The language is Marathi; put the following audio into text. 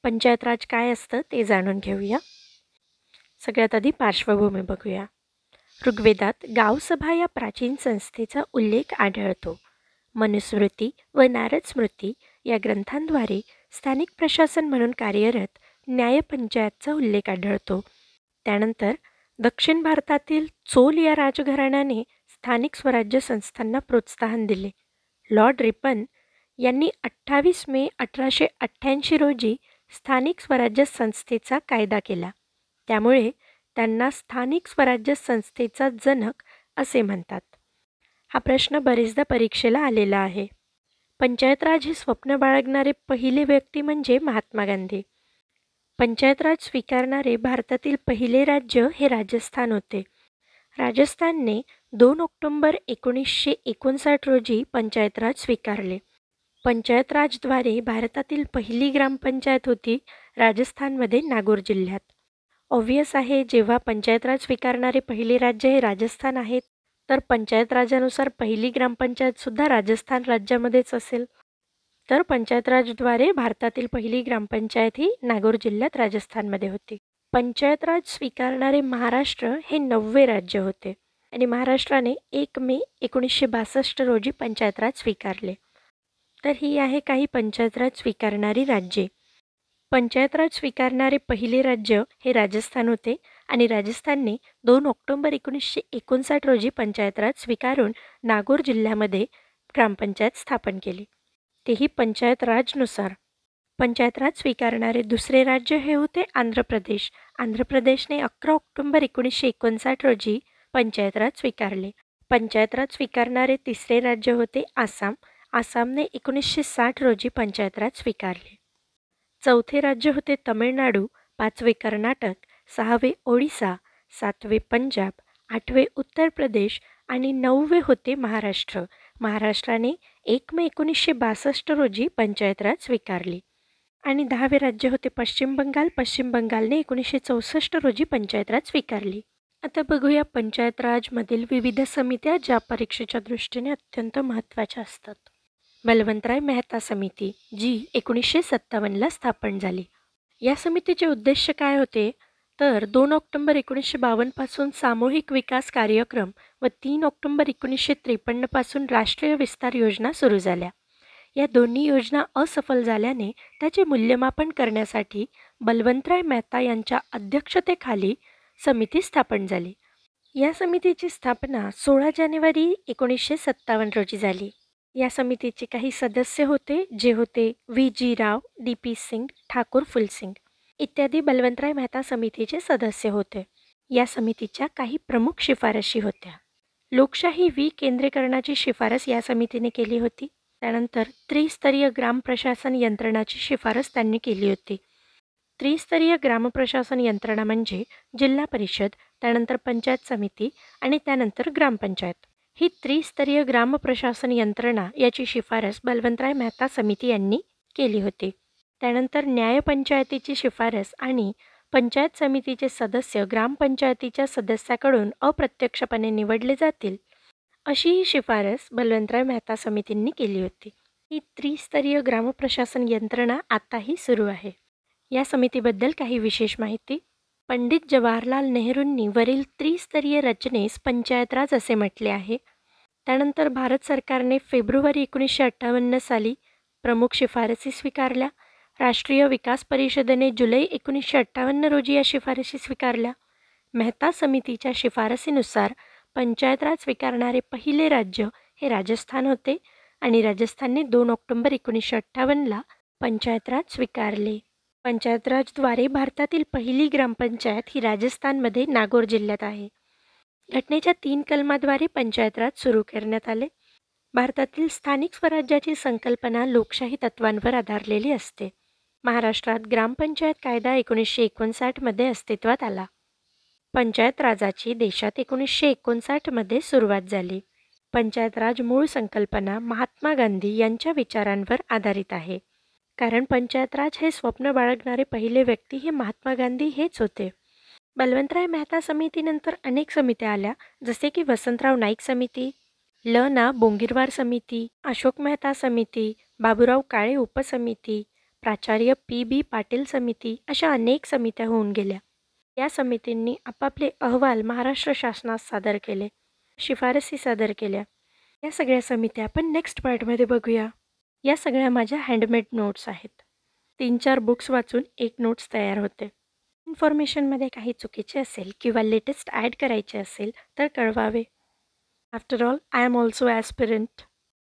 पंचायत राज काय असतं ते जाणून घेऊया. सगळ्यात आधी पार्श्वभूमी बघूया. ऋग्वेदात गावसभा या प्राचीन संस्थेचा उल्लेख आढळतो. मनुस्मृती व नारद स्मृती या ग्रंथांद्वारे स्थानिक प्रशासन म्हणून कार्यरत न्यायपंचायतचा उल्लेख आढळतो. त्यानंतर दक्षिण भारतातील चोल या राजघराण्याने स्थानिक स्वराज्य संस्थांना प्रोत्साहन दिले. लॉर्ड रिपन यांनी 28 मे 1888 रोजी स्थानिक स्वराज्य संस्थेचा कायदा केला. त्यामुळे त्यांना स्थानिक स्वराज्य संस्थेचा जनक असे म्हणतात. हा प्रश्न बरेचदा परीक्षेला आलेला आहे. पंचायत राज हे स्वप्न बाळगणारे पहिले व्यक्ती म्हणजे महात्मा गांधी. पंचायत राज स्वीकारणारे भारतातील पहिले राज्य हे राजस्थान होते. राजस्थानने 2 ऑक्टोबर 1959 रोजी पंचायत राज स्वीकारले. पंचायत राजद्वारे भारतातील पहिली ग्रामपंचायत होती राजस्थानमध्ये नागौर जिल्ह्यात. ऑब्व्हियस आहे, जेव्हा पंचायत राज स्वीकारणारे पहिले राज्य हे राजस्थान आहेत, तर पंचायत राजानुसार पहिली ग्रामपंचायतसुद्धा राजस्थान राज्यामध्येच असेल. तर पंचायत राजद्वारे भारतातील पहिली ग्रामपंचायत ही नागौर जिल्ह्यात राजस्थानमध्ये होती. पंचायत राज स्वीकारणारे महाराष्ट्र हे 9वे राज्य होते आणि महाराष्ट्राने 1 मे 1962 रोजी पंचायत राज स्वीकारले. तर ही आहे काही पंचायत राज स्वीकारणारी राज्ये. पंचायत राज स्वीकारणारे पहिले राज्य हे राजस्थान होते आणि राजस्थानने 2 ऑक्टोबर 1959 रोजी पंचायत राज स्वीकारून नागौर जिल्ह्यामध्ये ग्रामपंचायत स्थापन केली, तेही पंचायत राजनुसार. पंचायत राज स्वीकारणारे दुसरे राज्य हे होते आंध्र प्रदेश. आंध्र प्रदेशने 11 ऑक्टोबर 1959 रोजी पंचायत राज स्वीकारले. पंचायत राज स्वीकारणारे तिसरे राज्य होते आसाम. आसामने 1960 रोजी पंचायत राज स्वीकारले. चौथे राज्य होते तमिळनाडू, 5वे कर्नाटक, 6वे ओडिसा, 7वे पंजाब, 8वे उत्तर प्रदेश आणि 9वे होते महाराष्ट्र. महाराष्ट्राने 1 मे 1962 रोजी पंचायत राज स्वीकारली. आणि 10वे राज्य होते पश्चिम बंगाल. पश्चिम बंगालने 1964 रोजी पंचायत राज स्वीकारली. आता बघूया पंचायत राजमधील विविध समित्या ज्या परीक्षेच्या दृष्टीने अत्यंत महत्त्वाच्या असतात. बलवंतराय मेहता समिती, जी 1957ला स्थापन झाली. या समितीचे उद्देश काय होते, तर 2 ऑक्टोबर 1952 पासून सामूहिक विकास कार्यक्रम व 3 ऑक्टोबर 1953 पासून राष्ट्रीय विस्तार योजना सुरू झाल्या. या दोन्ही योजना असफल झाल्याने त्याचे मूल्यमापन करण्यासाठी बलवंतराय मेहता यांच्या अध्यक्षतेखाली समिती स्थापन झाली. या समितीची स्थापना 16 जानेवारी 1957 रोजी झाली. या समितीचे काही सदस्य होते, जे होते V.G. राव, D.P. सिंग, ठाकूर फुलसिंग इत्यादी बलवंतराय मेहता समितीचे सदस्य होते. या समितीच्या काही प्रमुख शिफारशी होत्या. लोकशाही विकेंद्रीकरणाची शिफारस या समितीने केली होती. त्यानंतर त्रिस्तरीय ग्रामप्रशासन यंत्रणाची शिफारस त्यांनी केली होती. त्रिस्तरीय ग्रामप्रशासन यंत्रणा म्हणजे जिल्हा परिषद, त्यानंतर पंचायत समिती आणि त्यानंतर ग्रामपंचायत. ही त्रिस्तरीय ग्रामप्रशासन यंत्रणा याची शिफारस बलवंतराय मेहता समिती यांनी केली होती. त्यानंतर न्यायपंचायतीची शिफारस आणि पंचायत समितीचे सदस्य ग्रामपंचायतीच्या सदस्याकडून अप्रत्यक्षपणे निवडले जातील, अशी ही शिफारस बलवंतराय मेहता समितींनी केली होती. ही त्रिस्तरीय ग्रामप्रशासन यंत्रणा आताही सुरू आहे. या समितीबद्दल काही विशेष माहिती. पंडित जवाहरलाल नेहरूंनी वरील त्रिस्तरीय रचनेस पंचायत राज असे म्हटले आहे. त्यानंतर भारत सरकारने फेब्रुवारी 1958 साली प्रमुख शिफारसी स्वीकारल्या. राष्ट्रीय विकास परिषदेने जुलै 1958 रोजी या शिफारसी स्वीकारल्या. मेहता समितीच्या शिफारसीनुसार पंचायत राज स्वीकारणारे पहिले राज्य हे राजस्थान होते आणि राजस्थानने 2 ऑक्टोबर 1958ला पंचायत राज स्वीकारले. पंचायत राजद्वारे भारतातील पहिली ग्रामपंचायत ही राजस्थानमध्ये नागौर जिल्ह्यात आहे. घटनेच्या 3 कलमाद्वारे पंचायत राज सुरू करण्यात आले. भारतातील स्थानिक स्वराज्याची संकल्पना लोकशाही तत्वांवर आधारलेली असते. महाराष्ट्रात ग्रामपंचायत कायदा 1959 मध्ये अस्तित्वात आला. पंचायत राजाची देशात 1959 मध्ये सुरुवात झाली. पंचायत राज मूळ संकल्पना महात्मा गांधी यांच्या विचारांवर आधारित आहे. कारण पंचायत राज हे स्वप्न बाळगणारे पहिले व्यक्ती हे महात्मा गांधी हेच होते. बलवंतराय मेहता समितीनंतर अनेक समित्या आल्या, जसे की वसंतराव नाईक समिती, ल.ना. बोंगीरवार समिती, अशोक मेहता समिती, बाबूराव काळे उपसमिती, प्राचार्य पी पाटील समिती अशा अनेक समित्या होऊन गेल्या. या समितींनी आपापले अहवाल महाराष्ट्र शासनास सादर केले, शिफारसी सादर केल्या. या सगळ्या समित्या आपण नेक्स्ट पार्टमध्ये बघूया. या सगळ्या माझ्या हँडमेड नोट्स आहेत. 3-4 बुक्स वाचून एक नोट्स तयार होते. इन्फॉर्मेशनमध्ये काही चुकीचे असेल किंवा लेटेस्ट ॲड करायचे असेल तर कळवावे. After all I am also aspirant.